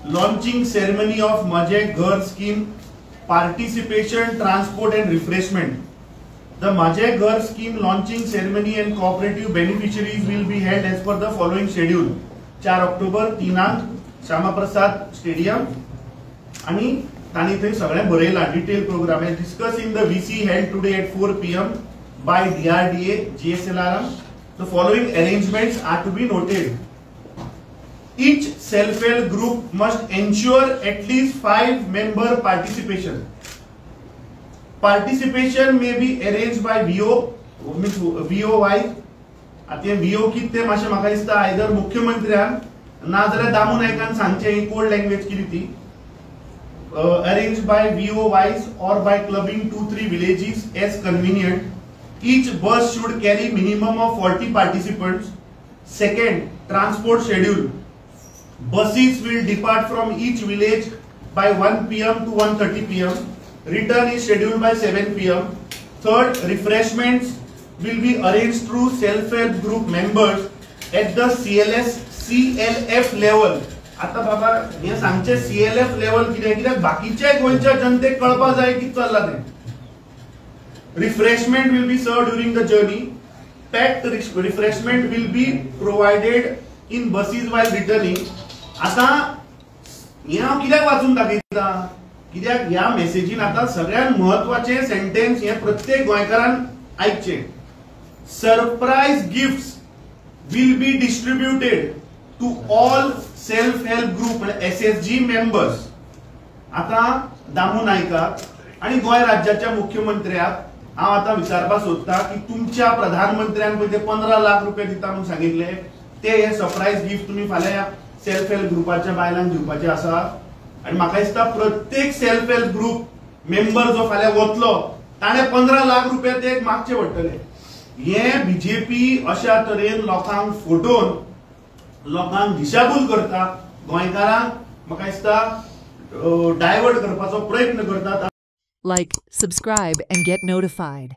launching ceremony of माझे घर scheme, participation, transport and refreshment. The माझे घर scheme launching ceremony and cooperative beneficiaries will be held as per the following schedule. 4 October दिनांक Shyamaprasad stadium आणि तानी थंय सगळे बरयला डिटेल प्रोग्राम है discussing the VC held today at 4 PM by DRDA GSLRM. The following arrangements are to be noted. Each self-help group must ensure at least 5 member participation. Participation may be arranged by VO, means VOY. आता VO किती माशे म्हाका दिसता either मुख्यमंत्र्यान ना जाल्यार दामू नायकान सांगचे ही कोड लँग्वेज किती ती arranged by VOYs or by clubbing 2-3 villages as convenient. Each bus should carry minimum of 40 participants. Second, transport schedule. Buses will depart from each village by 1 PM to 1:30 PM. Return is scheduled by 7 PM. Third, refreshments will be arranged through self-help group members at the CLF level. आता बाबा हे सांगचे CLF level कित्याक बाकीच्या गोंयच्या जनतेक कळपा जाय की चल्ला ते. Refreshment will be served during the journey. Packed refreshment will be provided in buses while returning. आता ह्या कित्याक वाचून दाखयता कित्याक ह्या मेसेजीन आता सगळ्यात महत्वाचे सेंटेन्स हे प्रत्येक गोंयकारान ऐकचे. Surprise gifts will be distributed to all self-help group SSG members. आता दामू नायकाक आणि गोय राज्याच्या मुख्यमंत्र्याक हांव आता विचारपा सोदता की तुमच्या प्रधानमंत्र्यान पळय ते 15 लाख रुपये दिता म्हणून सांगितले ते हे सरप्राइज गिफ्ट तुम्ही फाल्यां सेल्फ हेल्प ग्रुपाच्या बायलांक दिवपाचे आसा आणि म्हाका दिसता प्रत्येक सेल्फ हेल्प ग्रुप मेंबर जो फाल्यां वतलो ताणे 15 लाख रुपये ते मागचे पडटले. हे बीजेपी अशा तरेन लोकांक फटोवन लोकांक दिशाभूल करता गोंयकारांक म्हाका दिसता डायवर्ट करपाचो प्रयत्न करतात. Like, subscribe and get notified.